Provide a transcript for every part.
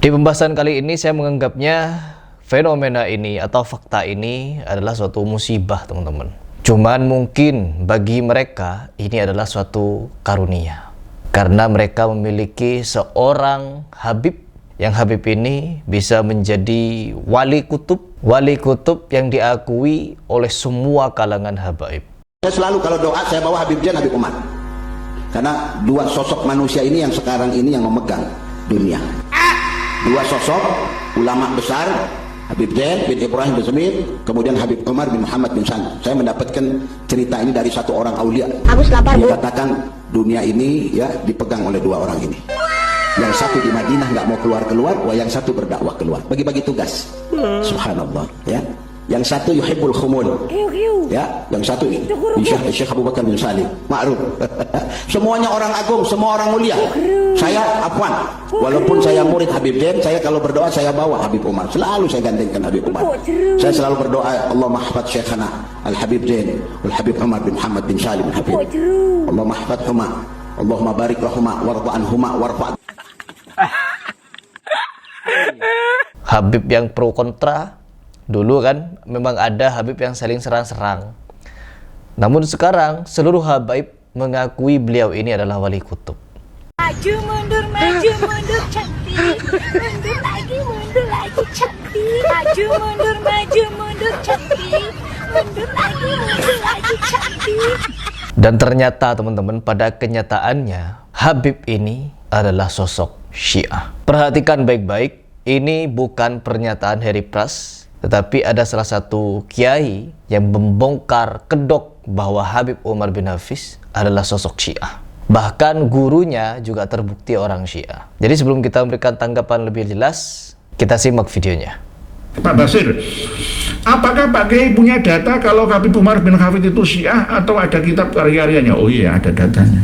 Di pembahasan kali ini saya menganggapnya fenomena ini atau fakta ini adalah suatu musibah, teman-teman. Cuman mungkin bagi mereka ini adalah suatu karunia. Karena mereka memiliki seorang Habib, yang Habib ini bisa menjadi wali kutub yang diakui oleh semua kalangan habaib. Saya selalu kalau doa saya bawa Habib Zain, Habib Umar. Karena dua sosok manusia ini yang sekarang ini yang memegang dunia. Dua sosok ulama besar, Habib Zain bin Ibrahim bin Semit, kemudian Habib Umar bin Muhammad bin San. Saya mendapatkan cerita ini dari satu orang aulia. Dia katakan dunia ini ya dipegang oleh dua orang ini. Yang satu di Madinah nggak mau keluar, yang satu berdakwah keluar, bagi-bagi tugas. Subhanallah, ya. Yang satu yuhibbul khumul, ya. Yang satu Syekh Abu Bakar bin Salim, ma'ruf. Semuanya orang agung, semua orang mulia. Saya afwan, walaupun saya murid Habib Zain, saya kalau berdoa saya bawa Habib Umar. Selalu saya gandengkan Habib Umar. Saya selalu berdoa, Allahumma hafadz Syekhana Al-Habib Zain, Al-Habib Umar bin Muhammad bin Salim Al-Habib. Allahumma hafadhuma, Allahumma barik lahuma warda anhuma warfa'. Habib yang pro kontra. Dulu kan memang ada Habib yang saling serang-serang. Namun sekarang seluruh habaib mengakui beliau ini adalah wali kutub. Maju mundur cantik. Mundur lagi cantik. Maju mundur cantik. Mundur lagi cantik. Dan ternyata teman-teman, pada kenyataannya Habib ini adalah sosok Syiah. Perhatikan baik-baik, ini bukan pernyataan Harry Pras, tetapi ada salah satu kiai yang membongkar kedok bahwa Habib Umar bin Hafiz adalah sosok Syiah. Bahkan gurunya juga terbukti orang Syiah. Jadi sebelum kita memberikan tanggapan lebih jelas, kita simak videonya. Pak Basir, apakah Pak Kiai punya data kalau Habib Umar bin Hafiz itu Syiah atau ada kitab karya-karyanya? Oh iya, ada datanya.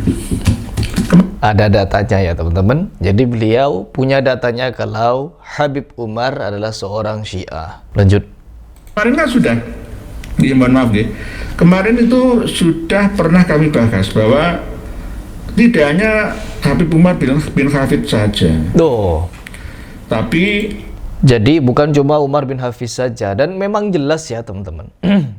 Ada datanya ya teman-teman. Jadi beliau punya datanya kalau Habib Umar adalah seorang Syiah. Lanjut. Kemarin kan sudah, ya mohon maaf ya. Kemarin itu sudah pernah kami bahas bahwa tidak hanya Habib Umar bin Hafiz saja. Tapi jadi bukan cuma Umar bin Hafiz saja, dan memang jelas ya teman-teman.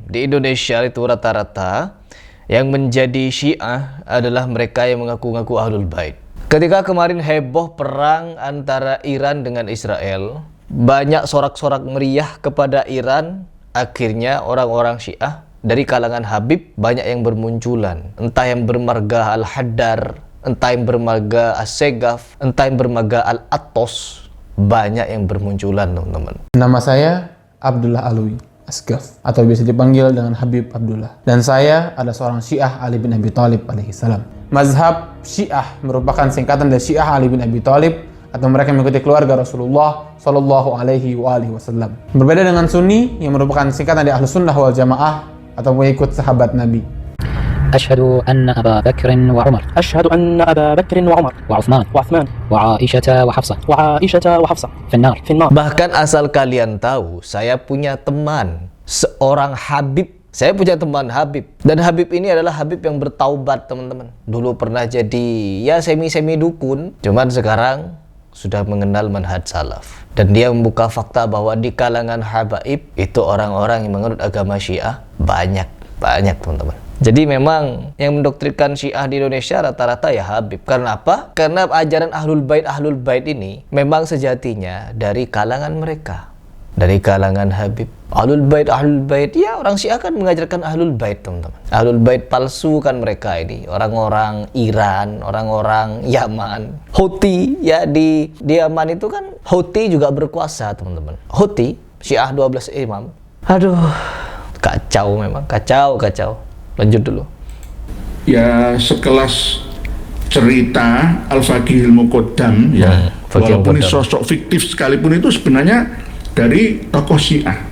Di Indonesia itu rata-rata yang menjadi Syiah adalah mereka yang mengaku-ngaku Ahlul Bait. Ketika kemarin heboh perang antara Iran dengan Israel, banyak sorak-sorak meriah kepada Iran, akhirnya orang-orang Syiah dari kalangan Habib banyak yang bermunculan. Entah yang bermarga Al-Haddar, entah yang bermarga As-Segaf, entah yang bermarga Al-Attos, banyak yang bermunculan teman-teman. Nama saya Abdullah Alwi Asgaf, atau biasa dipanggil dengan Habib Abdullah. Dan saya adalah seorang Syiah Ali bin Abi Thalib alaihissalam. Mazhab Syiah merupakan singkatan dari Syiah Ali bin Abi Thalib, atau mereka mengikuti keluarga Rasulullah Shallallahu Alaihi Wasallam. Berbeda dengan Sunni yang merupakan singkatan dari Ahlus Sunnah wal Jamaah, atau mengikut sahabat Nabi. أشهد أن أبا بكر وعمر أشهد أن أبا بكر وعمر وعثمان وعائشة وحفصة في النار. Bahkan asal kalian tahu, saya punya teman seorang Habib. Saya punya teman Habib, dan Habib ini adalah Habib yang bertaubat teman-teman. Dulu pernah jadi ya semi-semi dukun, cuman sekarang sudah mengenal manhaj salaf. Dan dia membuka fakta bahwa di kalangan habaib itu orang-orang yang menganut agama Syiah banyak teman-teman. Jadi memang yang mendoktrinkan Syiah di Indonesia rata-rata ya Habib. Karena apa? Karena ajaran Ahlul Bait ini memang sejatinya dari kalangan mereka, dari kalangan Habib. Ahlul Bait, ya orang Syiah kan mengajarkan Ahlul Bait teman-teman. Ahlul Bait palsu kan mereka ini, orang-orang Iran, orang-orang Yaman. Houthi ya di Yaman itu kan Houthi juga berkuasa teman-teman. Houthi, Syiah 12 imam. Aduh, kacau memang, kacau. Lanjut dulu. Ya sekelas cerita Al-Faqihul Muqaddam ya, walaupun ini sosok fiktif sekalipun, itu sebenarnya dari tokoh Syiah.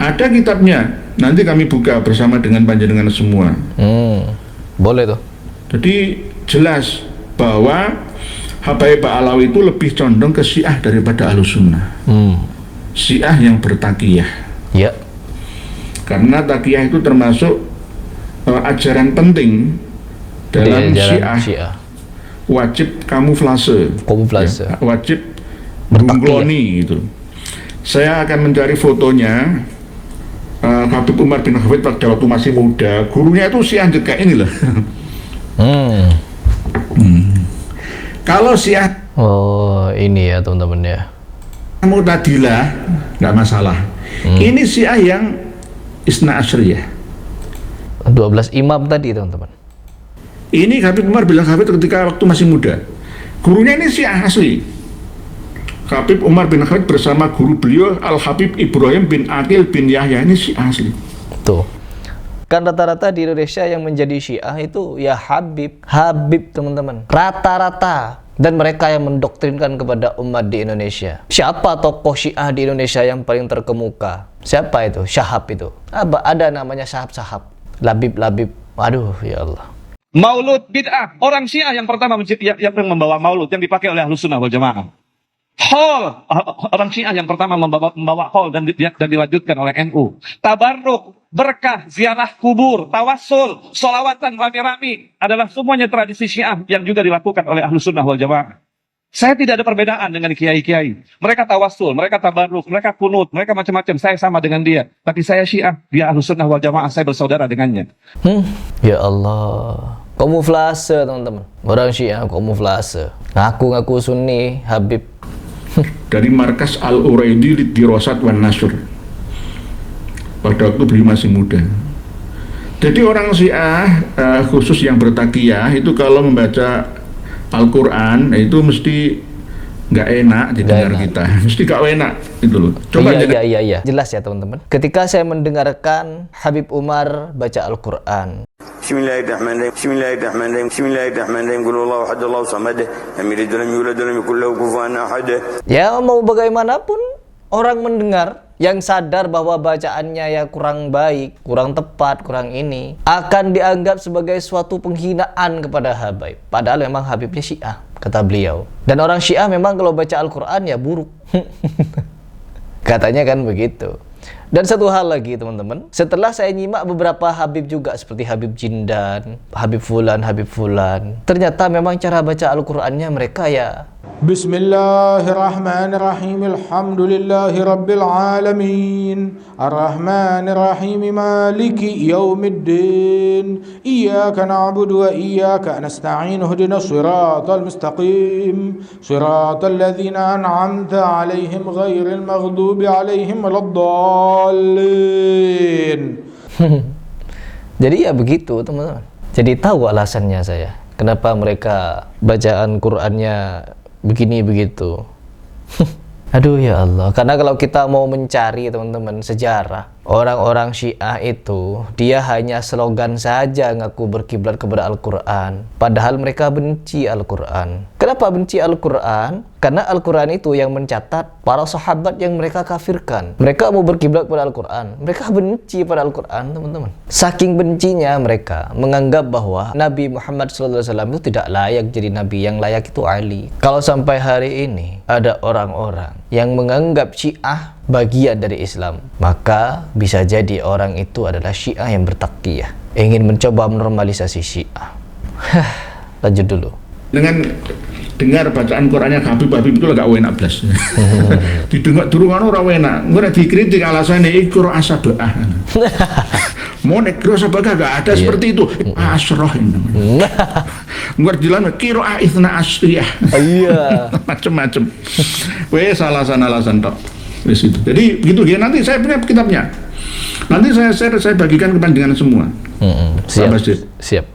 Ada kitabnya, nanti kami buka bersama dengan panjenengan semua. Boleh tuh. Jadi jelas bahwa Habaib Alawi itu lebih condong ke Syiah daripada Ahlus Sunnah. Syiah yang bertakiyah. Ya. Karena takiyah itu termasuk ajaran penting dalam Syiah. Wajib kamuflase. Ya, wajib Bungkloni gitu. Saya akan mencari fotonya Habib Umar bin Hafid pada waktu masih muda. Gurunya itu Syiah kayak ini loh. Kalau Syiah ini ya teman-teman ya, Mu'tazilah nggak masalah. Ini Syiah yang Isna Asyriyah, 12 imam tadi teman-teman. Ini Habib Umar bin Hafid ketika waktu masih muda. Gurunya ini Syiah asli. Habib Umar bin Hafid bersama guru beliau Al-Habib Ibrahim bin Aqil bin Yahya, ini Syiah asli. Tuh. Kan rata-rata di Indonesia yang menjadi Syiah itu ya Habib teman-teman. Rata-rata. Dan mereka yang mendoktrinkan kepada umat di Indonesia. Siapa tokoh Syiah di Indonesia yang paling terkemuka? Siapa itu? Syahab itu. Ada namanya Syahab. Labib. Aduh ya Allah. Maulud bid'ah. Orang Syiah yang pertama yang membawa maulud yang dipakai oleh Ahlussunnah wal Jamaah. Hol, orang Syiah yang pertama membawa hol dan dilanjutkan oleh NU. Tabarruk, berkah, ziarah kubur, tawassul, sholawatan rami-rami adalah semuanya tradisi Syiah yang juga dilakukan oleh Ahlussunnah wal Jamaah. Saya tidak ada perbedaan dengan kiai-kiai. Mereka tawassul, mereka tabarruk, mereka kunut, mereka macam-macam. Saya sama dengan dia. Tapi saya Syiah, dia Ahlussunnah wal Jamaah, saya bersaudara dengannya. Ya Allah. Kamuflase teman-teman. Orang Syiah kamuflase. Ngaku-ngaku Sunni, Habib. Dari markas Al-Uraidi Lidirosat wan Nasr pada waktu beliau masih muda. Jadi orang Syiah khusus yang bertakiyah itu kalau membaca Al-Quran itu mesti nggak enak didengar kita, mesti nggak enak itu loh. Coba iya. Jelas ya teman-teman. Ketika saya mendengarkan Habib Umar baca Al-Quran, Bismillahirrahmanirrahim. Bismillahirrahmanirrahim. Qul huwallahu ahad, Allahu samad, lam yalid wa lam yulad wa lam yakul lahu kufuwan ahad. Ya mau bagaimanapun orang mendengar yang sadar bahwa bacaannya ya kurang baik, kurang tepat, kurang ini, akan dianggap sebagai suatu penghinaan kepada Habib. Padahal memang Habibnya Syiah, kata beliau. Dan orang Syiah memang kalau baca Al-Quran ya buruk. Katanya kan begitu. Dan satu hal lagi teman-teman, setelah saya nyimak beberapa Habib juga seperti Habib Jindan, Habib Fulan, ternyata memang cara baca Al-Qur'annya mereka ya Bismillahirrahmanirrahim. Alhamdulillahi rabbil alamin. Arrahmanirrahim. Maliki yaumiddin. Iyyaka na'budu wa iyyaka nasta'in. Ihdinas siratal mustaqim. Siratal ladzina an'amta 'alaihim ghairil maghdubi 'alaihim waladdallin. Jadi ya begitu teman-teman. Jadi tahu alasannya saya kenapa mereka bacaan Qur'annya begini begitu. Aduh ya Allah, karena kalau kita mau mencari teman-teman sejarah, orang-orang Syiah itu dia hanya slogan saja ngaku berkiblat kepada Al-Quran, padahal mereka benci Al-Quran. Kenapa benci Al-Quran? Karena Al-Quran itu yang mencatat para sahabat yang mereka kafirkan. Mereka mau berkiblat kepada Al-Quran, mereka benci pada Al-Quran teman-teman. Saking bencinya mereka menganggap bahwa Nabi Muhammad SAW itu tidak layak jadi Nabi, yang layak itu Ali. Kalau sampai hari ini ada orang-orang yang menganggap Syiah bagian dari Islam, maka bisa jadi orang itu adalah Syiah yang bertakiyah, ingin mencoba menormalisasi Syiah. Lanjut dulu. Dengan dengar bacaan Qurannya Habib itu gak enak blas. Didengar durungan ora enak. Ora dikritik alasannya iku asabaah. Mau nek sabah gak ada seperti itu. Asroh ini. Nggak jelas kira isna asriyah. Iya. Macam-macam. Wes alasan tok. Wes itu. Jadi gitu ya, nanti saya punya kitabnya. Nanti saya share, saya bagikan ke panjenengan semua. Siap.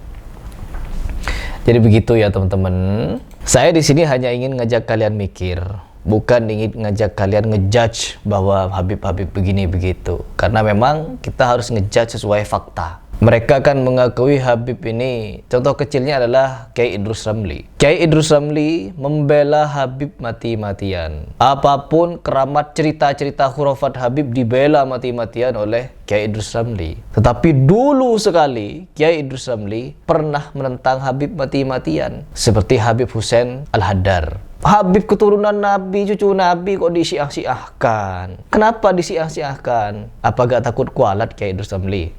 Jadi begitu ya teman-teman. Saya di sini hanya ingin ngajak kalian mikir, bukan ingin ngajak kalian ngejudge bahwa Habib begini begitu. Karena memang kita harus ngejudge sesuai fakta. Mereka kan mengakui Habib ini, contoh kecilnya adalah Kiai Idrus Ramli. Kiai Idrus Ramli membela Habib mati-matian. Apapun keramat cerita-cerita khurafat Habib dibela mati-matian oleh Kiai Idrus Ramli. Tetapi dulu sekali Kiai Idrus Ramli pernah menentang Habib mati-matian. Seperti Habib Husain Al-Haddar. Habib keturunan Nabi, cucu Nabi kok disiah-siahkan. Kenapa disiah-siahkan? Apa gak takut kualat Kiai Idrus Ramli?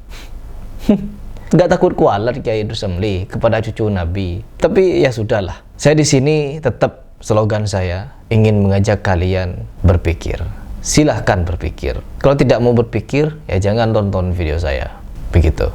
Nggak takut kualat Kiai Idrus Ramli kepada cucu Nabi. Tapi ya sudahlah. Saya di sini tetap slogan saya ingin mengajak kalian berpikir. Silahkan berpikir. Kalau tidak mau berpikir, ya jangan tonton video saya. Begitu.